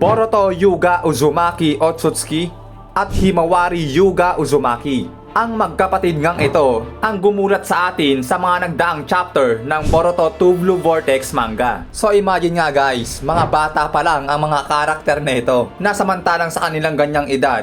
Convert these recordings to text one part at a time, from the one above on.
Boruto Yuga Uzumaki Otsutsuki at Himawari Yuga Uzumaki. Ang magkapatid ngang ito ang gumulat sa atin sa mga nagdaang chapter ng Boruto 2 Blue Vortex manga. So imagine nga guys, mga bata pa lang ang mga karakter na ito, na samantalang sa kanilang ganyang edad,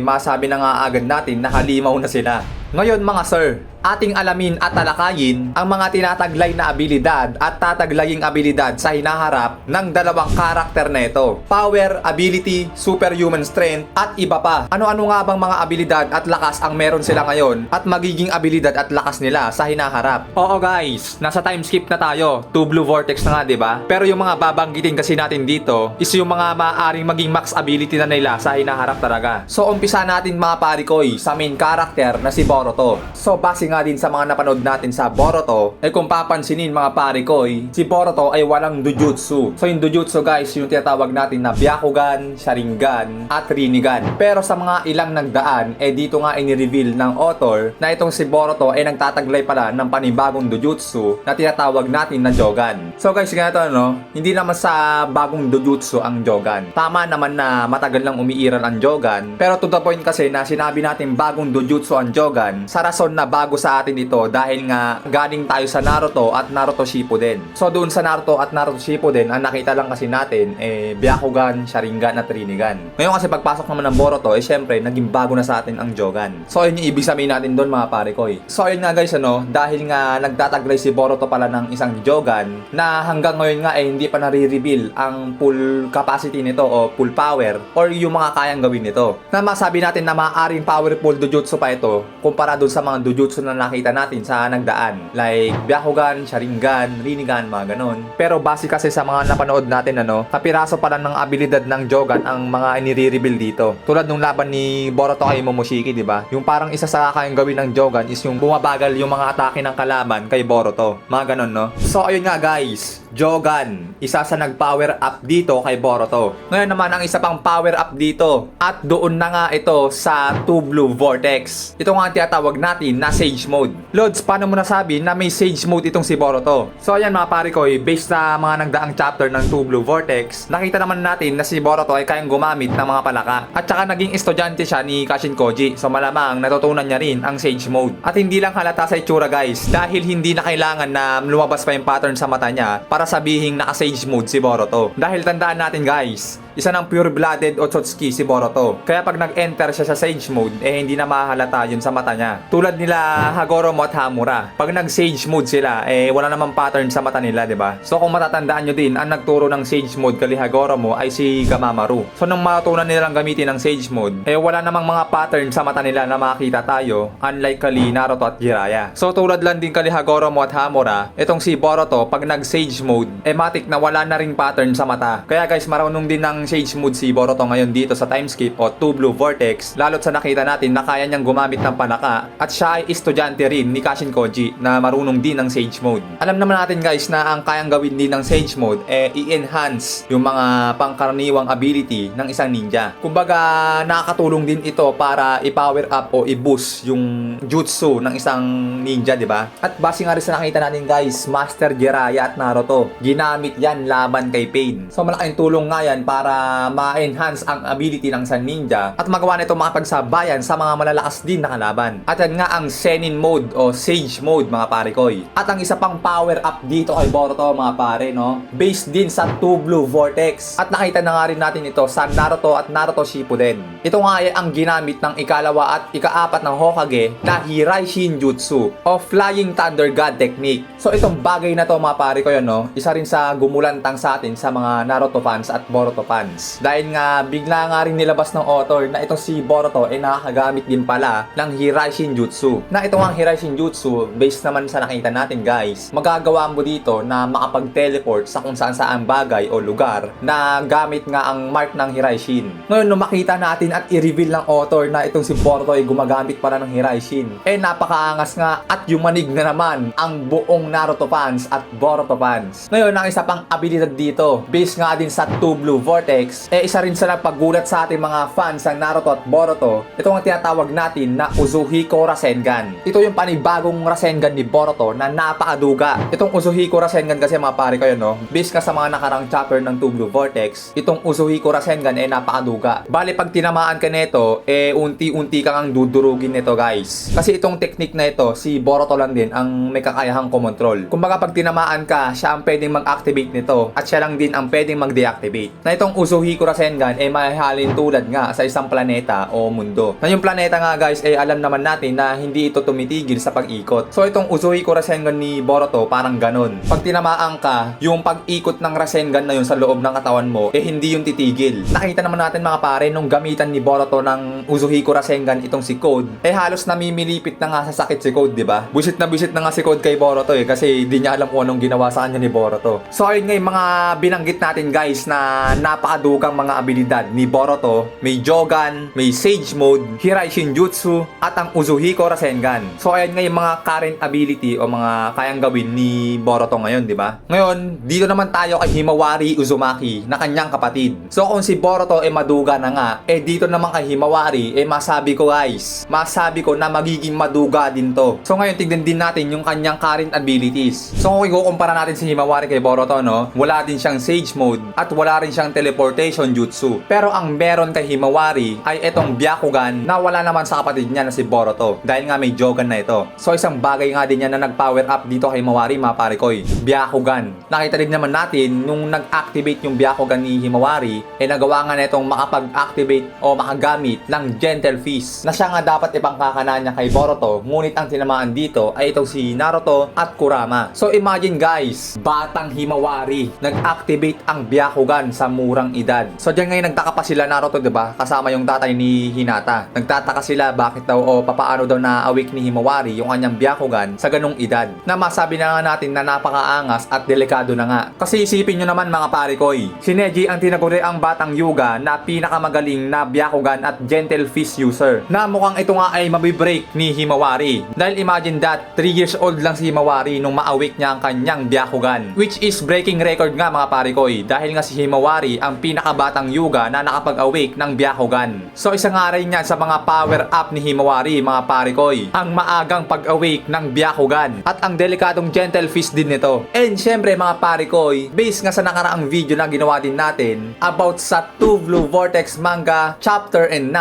masabi na nga agad natin na halimaw na sila. Ngayon mga sir, ating alamin at talakayin ang mga tinataglay na abilidad at tataglaying abilidad sa hinaharap ng dalawang karakter na ito. Power, ability, superhuman strength, at iba pa. Ano-ano nga bang mga abilidad at lakas ang meron sila ngayon at magiging abilidad at lakas nila sa hinaharap? Oo guys, nasa time skip na tayo. 2 Blue Vortex na nga, diba? Pero yung mga babanggitin kasi natin dito is yung mga maaaring maging max ability na nila sa hinaharap talaga. So umpisa natin mga parikoy sa main character na si Boruto. So base nga din sa mga napanood natin sa Boruto, kung papansinin mga parikoy, si Boruto ay walang dojutsu. So yung dojutsu guys, yung tinatawag natin na Byakugan, Sharingan, at Rinnegan. Pero sa mga ilang nagdaan, dito nga ini-reveal ng author na itong si Boruto ay nagtataglay pala ng panibagong dojutsu na tinatawag natin na Jogan. So guys, ganito hindi naman sa bagong dojutsu ang Jogan. Tama naman na matagal lang umiiral ang Jogan, pero to the point kasi na sinabi natin bagong dojutsu ang Jogan sa rason na bago sa atin ito dahil nga galing tayo sa Naruto at Naruto Shippuden. So doon sa Naruto at Naruto Shippuden, ang nakita lang kasi natin Byakugan, Sharingan at Rinnegan. Ngayon kasi pagpasok naman ng Boruto, syempre naging bago na sa atin ang Jogan. So yun yung ibig sabihin natin doon mga parikoy. So yun nga guys dahil nga nagtataglay si Boruto pala ng isang Jogan na hanggang ngayon nga hindi pa nare-reveal ang full capacity nito o full power or yung mga kayang gawin nito. Na masabi natin na maaaring powerful dojutsu pa ito kumpara doon sa mga dojutsu na nakita natin sa nagdaan, like Byakugan, Sharingan, Rinnegan, mga ganon. Pero base kasi sa mga napanood natin kapiraso pa lang ng abilidad ng Jogan ang mga inire-reveal dito. Tulad nung laban ni Boruto kay Momoshiki, di ba? Yung parang isa sa kayang gawin ng Jogan is yung bumabagal yung mga atake ng kalaban kay Boruto. Mga ganon, So ayun nga guys, Jogan, isa sa nag-power up dito kay Boruto. Ngayon naman ang isa pang power up dito, at doon na nga ito sa 2 Blue Vortex. Ito nga ang tinatawag natin na Sage Mode. Lods, paano mo nasabi na may Sage Mode itong si Boruto? So ayan mga parikoy, based sa mga nagdaang chapter ng 2 Blue Vortex, nakita naman natin na si Boruto ay kayang gumamit ng mga palaka. At saka naging estudyante siya ni Kashin Koji. So malamang natutunan niya rin ang Sage Mode. At hindi lang halata sa itsura guys, dahil hindi na kailangan na lumabas pa yung pattern sa mata niya para sabihing naka-Sage Mode si Boruto. Dahil tandaan natin guys, isa ng pure-blooded Otsutsuki si Boruto. Kaya pag nag-enter siya sa Sage Mode, hindi na mahalata yun sa mata niya. Tulad nila Hagoromo at Hamura. Pag nag-Sage Mode sila, wala namang pattern sa mata nila, diba? So kung matatandaan nyo din, ang nagturo ng Sage Mode kay Hagoromo ay si Gamamaru. So nung matutunan nilang gamitin ng Sage Mode, wala namang mga pattern sa mata nila na makita tayo, unlike kali Naruto at Jiraiya. So tulad lang din kali Hagoromo at Hamura, itong si Boruto, pag nag-Sage Mode, matik na wala na ring pattern sa mata. Kaya guys, marunong din ng Sage Mode si Boruto ngayon dito sa timeskip o 2 Blue Vortex, lalo't sa nakita natin na kaya niyang gumamit ng panaka at siya ay estudyante rin ni Kashin Koji na marunong din ng Sage Mode. Alam naman natin guys na ang kayang gawin din ng Sage Mode i-enhance yung mga pangkaraniwang ability ng isang ninja. Kumbaga nakakatulong din ito para i-power up o i-boost yung jutsu ng isang ninja, di ba? At base nga rin sa nakita natin guys, Master Jiraiya at Naruto, ginamit yan laban kay Pain. So malaking tulong nga yan para ma-enhance ang ability ng isang ninja at magawa nito makapagsabayan sa mga malalakas din na kalaban. At yan nga ang Senin Mode o Sage Mode mga parikoy. At ang isa pang power up dito kay Boruto mga pare, based din sa 2 Blue Vortex. At nakita na nga rin natin ito sa Naruto at Naruto Shippuden. Ito nga ay ang ginamit ng ikalawa at ikaapat ng Hokage na Hirai Shinjutsu o Flying Thunder God Technique. So itong bagay na to mga parikoy, isa rin sa gumulantang sa atin sa mga Naruto fans at Boruto fans. Dahil nga bigla nga rin nilabas ng author na itong si Boruto ay nakakagamit din pala ng Hirai Shinjutsu. Na ito nga ang Hirai Shinjutsu, based naman sa nakita natin guys, magagawa mo dito na makapag-teleport sa kung saan saan bagay o lugar na gamit nga ang mark ng Hirai Shin. Ngayon nung makita natin at i-reveal ng author na itong si Boruto ay gumagamit pala ng Hirai Shin, napakaangas nga at yumanig na naman ang buong Naruto fans at Boruto fans. Ngayon ang isa pang abilidad dito, based nga din sa 2 Blue Vortex, Vortex, isa rin sa nagpagulat sa ating mga fans ng Naruto at Boruto. Ito ang tinatawag natin na Uzuhiko Rasengan. Ito yung panibagong Rasengan ni Boruto na napakaduga. Itong Uzuhiko Rasengan kasi mga pare ko yun, no? Based ka sa mga nakarang chapter ng Two Blue Vortex, itong Uzuhiko Rasengan napakaduga. Bali pag tinamaan ka nito, unti-unti kang ang dudurugin nito guys. Kasi itong technique na ito, si Boruto lang din ang may kakayahang kumontrol. Kumbaga pag tinamaan ka, siya ang pwedeng mag-activate nito at siya lang din ang pwedeng mag-deactivate. Na itong Uzuhiko Rasengan mahihalin tulad nga sa isang planeta o mundo. Na yung planeta nga guys alam naman natin na hindi ito tumitigil sa pag-ikot. So itong Uzuhiko Rasengan ni Boruto parang ganon. Pag tinamaan ka, yung pag-ikot ng Rasengan na yun sa loob ng katawan mo hindi yung titigil. Nakita naman natin mga pare nung gamitan ni Boruto ng Uzuhiko Rasengan itong si Code, halos namimilipit na nga sa sakit si Code, di ba? Busit na nga si Code kay Boruto kasi di niya alam kung anong ginawa sa kanya ni Boruto. So ayun nga yung mga binanggit natin guys na napakadugang mga abilidad ni Boruto. May Jogan, may Sage Mode, Hirai Shinjutsu, at ang Uzuhiko Rasengan. So ayan nga yung mga current ability o mga kayang gawin ni Boruto ngayon, di ba? Ngayon, dito naman tayo kay Himawari Uzumaki na kanyang kapatid. So kung si Boruto maduga na nga, dito naman kay Himawari masabi ko guys, na magiging maduga din to. So ngayon tignan din natin yung kanyang current abilities. So kung ikukumpara natin si Himawari kay Boruto, no, wala din siyang Sage Mode at wala rin siyang Teleportation Jutsu. Pero ang meron kay Himawari ay itong Byakugan na wala naman sa kapatid niya na si Boruto dahil nga may Jogan na ito. So isang bagay nga din yan na nag-power up dito kay Himawari mga pare koy, Byakugan. Nakita din naman natin nung nag-activate yung Byakugan ni Himawari nagawa nga na itong makapag-activate o makagamit ng Gentle Fist na siya nga dapat ipangkakana niya kay Boruto, ngunit ang tinamaan dito ay itong si Naruto at Kurama. So imagine guys, batang Himawari nag-activate ang Byakugan sa murang edad. So diyan ngayon nagtaka pa sila Naruto, 'di ba? Kasama yung tatay ni Hinata. Nagtataka sila bakit daw o papaano daw na-awake ni Himawari yung kanyang Byakugan sa ganung edad. Na masabi na nga natin na napakaangas at delikado na nga. Kasi isipin nyo naman mga pare koy, si Neji ang tinaguri ang batang Hyuga na pinakamagaling na Byakugan at Gentle Fist user. Na mukhang ito nga ay mabibreak ni Himawari. Dahil imagine that 3 years old lang si Himawari nung ma-awake niya ang kanyang Byakugan. Which is breaking record nga mga pare koy. Dahil nga si Himawari ang pinakabatang Hyuga na nakapag-awake ng Byakugan. So isa nga rin yan sa mga power up ni Himawari mga pare koy. Ang maagang pag-awake ng Byakugan. At ang delikadong Gentle Fist din nito. And syempre mga pare koy, based nga sa nakaraang video na ginawa din natin about sa Two Blue Vortex manga chapter 9,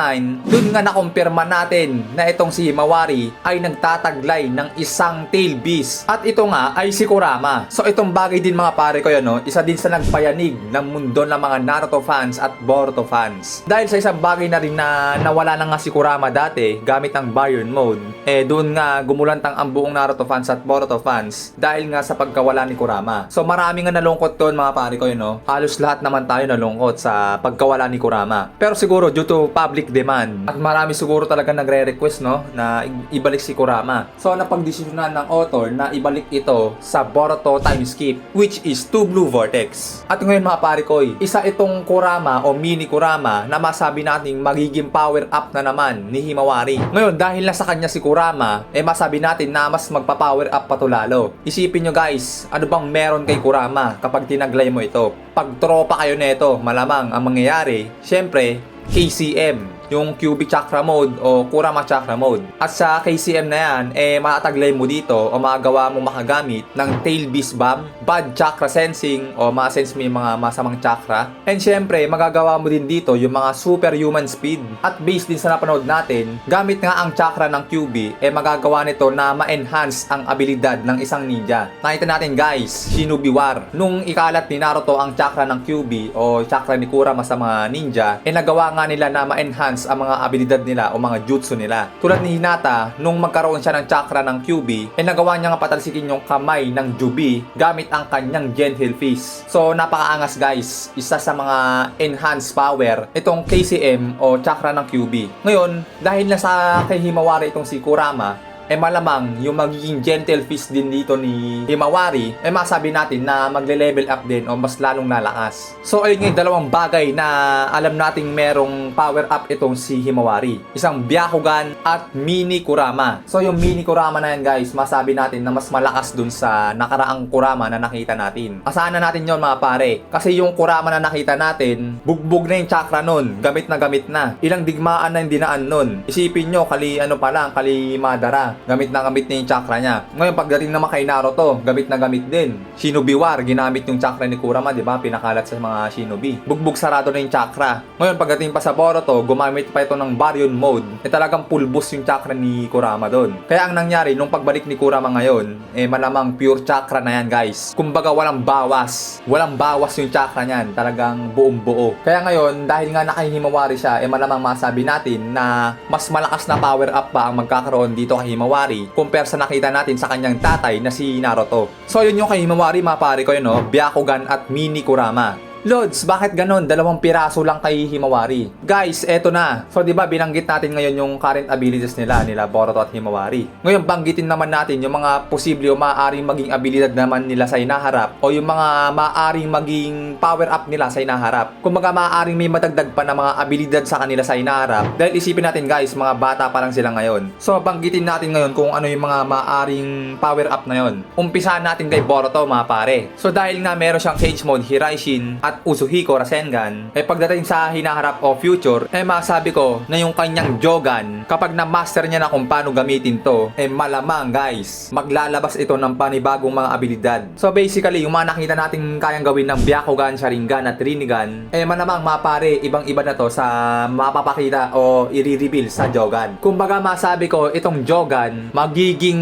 dun nga nakumpirma natin na itong si Himawari ay nagtataglay ng isang tail beast. At ito nga ay si Kurama. So itong bagay din mga pare ko yun, no? Isa din sa nagpayanig ng mundo ng mga Naruto fans at Boruto fans. Dahil sa isang bagay na rin na nawala na nga si Kurama dati gamit ang Byron mode, doon nga gumulantang ang buong Naruto fans at Boruto fans dahil nga sa pagkawala ni Kurama. So marami nga nalungkot doon mga pare ko yun, no? Halos lahat naman tayo nalungkot sa pagkawala ni Kurama. Pero siguro due to public demand at marami siguro talaga nagre-request, no, na ibalik si Kurama. So napagdesisyonan ng author na ibalik ito sa Boruto time skip, which is Two Blue Vortex. At ngayon mga pare ko, isa itong Kurama o mini Kurama na masabi nating magiging power up na naman ni Himawari. Ngayon dahil na sa kanya si Kurama, masabi natin na mas magpa-power up pa to lalo. Isipin nyo guys, ano bang meron kay Kurama kapag tinaglay mo ito? Pag tropa kayo neto, malamang ang mangyayari, syempre, KCM, yung Cubic Chakra Mode o Kurama Chakra Mode. At sa KCM na yan, matataglay mo dito o magagawa mo makagamit ng Tail Beast Bomb, Bad Chakra Sensing o ma-sense mo yung mga masamang chakra. And syempre, magagawa mo din dito yung mga Superhuman Speed. At based din sa napanood natin, gamit nga ang chakra ng QB, magagawa nito na ma-enhance ang abilidad ng isang ninja. Nakita natin guys, Shinobi War. Nung ikalat ni Naruto ang chakra ng QB o chakra ni Kurama sa mga ninja, nagawa nga nila na ma-enhance ang mga abilidad nila o mga jutsu nila. Tulad ni Hinata, nung magkaroon siya ng chakra ng QB, nagawa niya nga patalsikin yung kamay ng Jubi gamit ang kanyang Gentle Fist. So napakaangas guys, isa sa mga enhanced power itong KCM o chakra ng QB. Ngayon, dahil na sa kay Himawari itong si Kurama, malamang yung magiging gentle fist din dito ni Himawari, masabi natin na magle-level up din o mas lalong lalakas. So ayun nga yung dalawang bagay na alam nating merong power up itong si Himawari. Isang Byakugan at Mini Kurama. So yung Mini Kurama na yan guys, masabi natin na mas malakas dun sa nakaraang Kurama na nakita natin. Asahan na natin yon mga pare. Kasi yung Kurama na nakita natin, bugbog na yung chakra nun. Gamit na gamit na. Ilang digmaan na yung dinaan nun. Isipin nyo, kali Madara. Gamit na yung chakra niya. Ngayon pagdating naman kay Naruto, gamit na gamit din. Shinobi War, ginamit yung chakra ni Kurama, di ba? Pinakalat sa mga shinobi. Bugbog sarado na yung chakra. Ngayon pagdating pa sa Boruto, gumamit pa ito ng Baryon mode. Talagang full boost yung chakra ni Kurama doon. Kaya ang nangyari nung pagbalik ni Kurama ngayon, malamang pure chakra na yan guys. Kumbaga walang bawas. Walang bawas yung chakra niyan. Talagang buong buo. Kaya ngayon, dahil nga nakahimawari siya, malamang masabi natin na mas malakas na power up pa ang magkakaroon dito kay Himawari compare sa nakita natin sa kanyang tatay na si Naruto. So yun yung kay Himawari mga pare ko yun, no? Byakugan at Mini Kurama. Lods, bakit ganon? 2 piraso lang kay Himawari. Guys, eto na. So, di ba binanggit natin ngayon yung current abilities nila Boruto at Himawari. Ngayon, banggitin naman natin yung mga posible o maaaring maging abilidad naman nila sa hinaharap o yung mga maaaring maging power up nila sa hinaharap. Kung maaaring may matagdag pa na mga abilidad sa kanila sa hinaharap. Dahil isipin natin guys, mga bata pa lang sila ngayon. So, banggitin natin ngayon kung ano yung mga maaaring power up na yon. Umpisahan natin kay Boruto mga pare. So, dahil nga meron siyang Sage Mode, Hiraishin, at Usuhiko Rasengan, pagdating sa hinaharap o future, masabi ko na yung kanyang Jogan, kapag na-master niya na kung paano gamitin to, malamang guys, maglalabas ito ng panibagong mga abilidad. So basically, yung mga nakita natin kayang gawin ng Byakugan, Sharingan at Rinnegan, malamang mapare, ibang-iba na to sa mapapakita o i-reveal sa Jogan. Kumbaga masabi ko, itong Jogan, magiging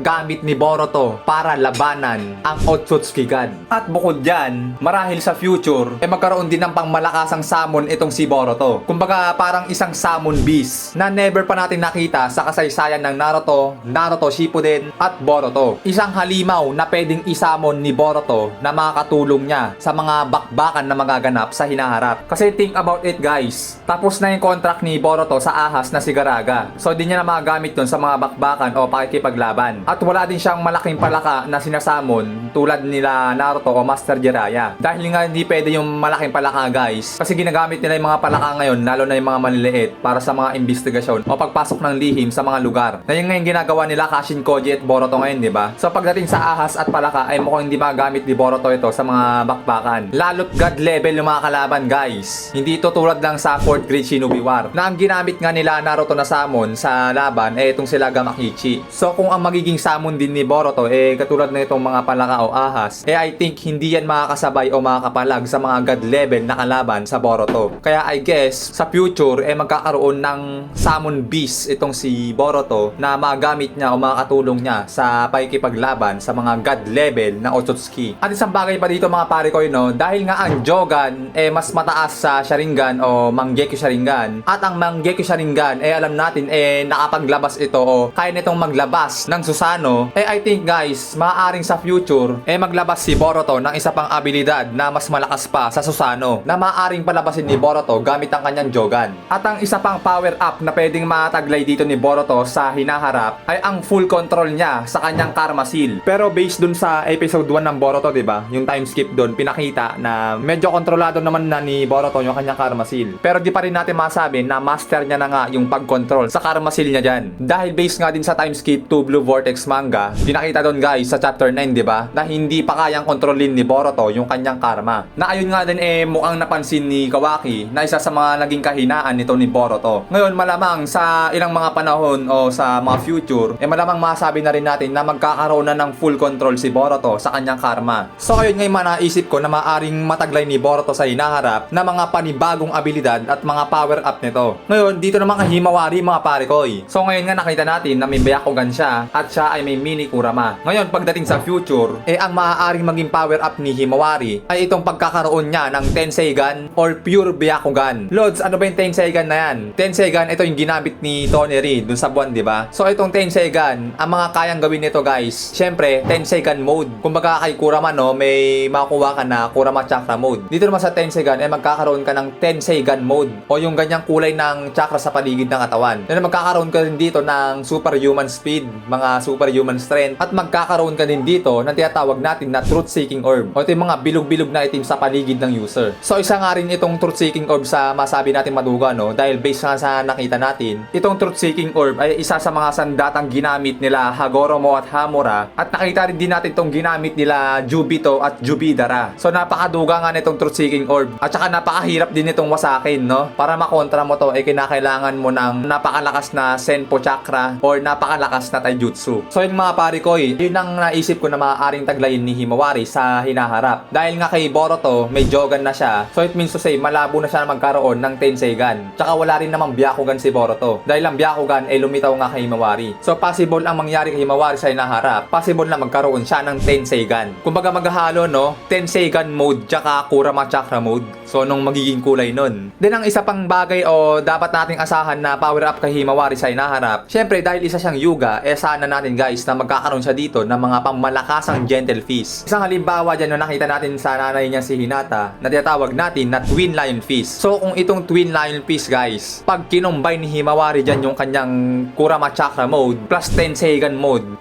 gamit ni Boruto para labanan ang Otsutsuki God. At bukod dyan, marahil sa future, magkaroon din ng pangmalakasang summon itong si Boruto. Kumbaga parang isang summon beast na never pa natin nakita sa kasaysayan ng Naruto Shippuden at Boruto. Isang halimaw na pwedeng isamon ni Boruto na makakatulong niya sa mga bakbakan na magaganap sa hinaharap. Kasi think about it guys, tapos na yung contract ni Boruto sa ahas na si Garaga. So di niya na magagamit yun sa mga bakbakan o pakikipaglaban. At wala din siyang malaking palaka na sinasamon tulad nila Naruto o Master Jiraiya. Dahil nga hindi pwede yung malaking palaka guys. Kasi ginagamit nila yung mga palaka ngayon, lalo na yung mga maliliit, para sa mga investigasyon o pagpasok ng lihim sa mga lugar. Na yung ngayon ginagawa nila Kashin Koji at Boruto ngayon, di ba? So pagdating sa ahas at palaka ay mukhang hindi magagamit ni Boruto ito sa mga bakbakan. Lalo't god level yung mga kalaban guys. Hindi ito tulad lang sa 4th grade Shinobi War na ang ginamit nga nila Naruto na summon sa laban itong sila Gamakichi. So kung ang magiging summon din ni Boruto katulad na itong mga palaka o ahas, I think hindi yan makakasabay o makakapalag sa mga god level na kalaban sa Boruto. Kaya I guess sa future magkakaroon ng summon beast itong si Boruto na magamit niya o makakatulong niya sa pakikipaglaban sa mga god level na Otsutsuki. At isang bagay pa dito mga pare ko dahil nga ang Jogan mas mataas sa Sharingan o Mangekyou Sharingan at ang Mangekyou Sharingan alam natin nakapaglabas ito o kaya nitong maglabas ng Susanoo, I think guys maaaring sa future maglabas si Boruto ng isa pang abilidad na mas malakas pa sa Susanoo na maaaring palabasin ni Boruto gamit ang kanyang Jogan. At ang isa pang power up na pwedeng mataglay dito ni Boruto sa hinaharap ay ang full control niya sa kanyang Karma Seal. Pero based dun sa episode 1 ng Boruto, diba? Yung time skip dun, pinakita na medyo kontrolado naman na ni Boruto yung kanyang Karma Seal. Pero di pa rin natin masabi na master niya na nga yung pag-control sa Karma Seal niya dyan. Dahil based nga din sa time skip to Blue Vortex manga, pinakita dun guys sa chapter 9, diba? Na hindi pa kayang kontrolin ni Boruto yung kanyang karma. Na ayun nga din mukhang napansin ni Kawaki na isa sa mga naging kahinaan nito ni Boruto. Ngayon malamang sa ilang mga panahon o sa mga future, malamang masabi na rin natin na magkakaroon na ng full control si Boruto sa kanyang karma. So ayun ngayon naisip ko na maaring mataglay ni Boruto sa hinaharap na mga panibagong abilidad at mga power up nito. Ngayon dito naman kay Himawari mga pare ko. So ngayon nga nakita natin na may Byakugan siya at siya ay may Mini Kurama. Ngayon pagdating sa future, ang maaaring maging power up ni Himawari ay itong magkakaroon niya ng Tenseigan or pure Byakugan. Lods, ano ba yung Tenseigan na yan? Tenseigan, ito yung ginamit ni Tony Reed dun sa buwan, di ba? So itong Tenseigan, ang mga kayang gawin nito guys, syempre, Tenseigan mode. Kumbaga kay Kurama, no, may makuha ka na Kurama Chakra mode. Dito naman sa Tenseigan, magkakaroon ka ng Tenseigan mode o yung ganyang kulay ng chakra sa paligid ng katawan. Then magkakaroon ka rin dito ng superhuman speed, mga superhuman strength, at magkakaroon ka din dito ng tinatawag natin na truth-seeking orb o ito yung mga bilog-bilog na itim sa paligid ng user. So isa nga rin itong truth-seeking orb sa masabi natin maduga, no? Dahil based nga sa nakita natin, itong truth-seeking orb ay isa sa mga sandatang ginamit nila Hagoromo at Hamura, at nakita rin din natin itong ginamit nila Jubito at Jubidara. So napakaduga nga nitong truth-seeking orb, at saka napakahirap din itong wasakin, no? Para makontra mo to ay kinakailangan mo ng napakalakas na Senpo Chakra or napakalakas na Taijutsu. So yung mga pare ko, yun ang naisip ko na maaaring taglayin ni Himawari sa hinaharap. Dahil nga kay Boruto, may Jogan na siya. So it means to say, malabo na siya na magkaroon ng Tenseigan. Tsaka wala rin namang Byakugan si Boruto. Dahil ang Byakugan ay lumitaw nga kay Himawari. So possible ang mangyari kay Himawari sa hinaharap. Possible na magkaroon siya ng Tenseigan. Kumbaga maghahalo, no? Tenseigan mode tsaka Kurama Chakra mode. So nung magiging kulay nun. Then ang isa pang bagay o dapat nating asahan na power up kay Himawari sa hinaharap, syempre dahil isa siyang Yuga, sana natin guys na magkakaroon siya dito ng mga pangmalakasang gentle fist. Isang halimbawa dyan na nakita natin sa nanay niya si Hinata na tinatawag natin na Twin Lion Fist. So kung itong Twin Lion Fist guys, pag kinumbine ni Himawari dyan yung kanyang Kurama Chakra mode plus Tenseigan mode,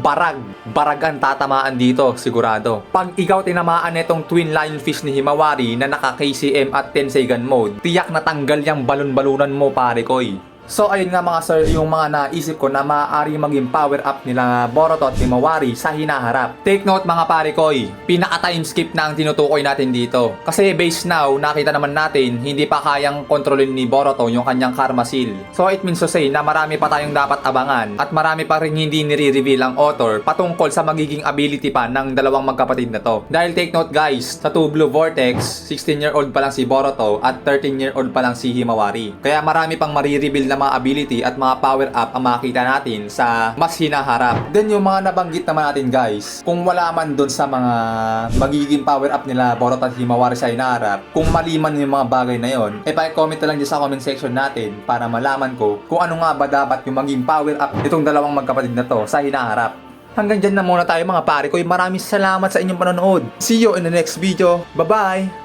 barag ang tatamaan dito sigurado. Pag ikaw tinamaan itong Twin Lion Fist ni Himawari na naka KCM at Tenseigan mode, tiyak na tanggal yung balon-balunan mo pare koy. So ayun nga mga sir, yung mga naisip ko na maaari maging power up nila Boruto at Himawari sa hinaharap. Take note mga pare koy, pinaka time skip na ang tinutukoy natin dito. Kasi base now, nakita naman natin, hindi pa kayang kontrolin ni Boruto yung kanyang Karma Seal. So it means to say na marami pa tayong dapat abangan at marami pa rin hindi nire-reveal ang author patungkol sa magiging ability pa ng dalawang magkapatid na to. Dahil take note guys, sa Two Blue Vortex, 16-year-old pa lang si Boruto at 13-year-old pa lang si Himawari. Kaya marami pang marireveal na mga ability at mga power up ang makita natin sa mas hinaharap. Then yung mga nabanggit naman natin guys, kung wala man dun sa mga magiging power up nila Boruto at Himawari sa hinaharap, kung mali man yung mga bagay na yon, pa-comment na lang dyan sa comment section natin para malaman ko kung ano nga ba dapat yung maging power up itong dalawang magkapatid na to sa hinaharap. Hanggang dyan na muna tayo mga pare ko. Maraming salamat sa inyong panonood. See you in the next video. Bye-bye!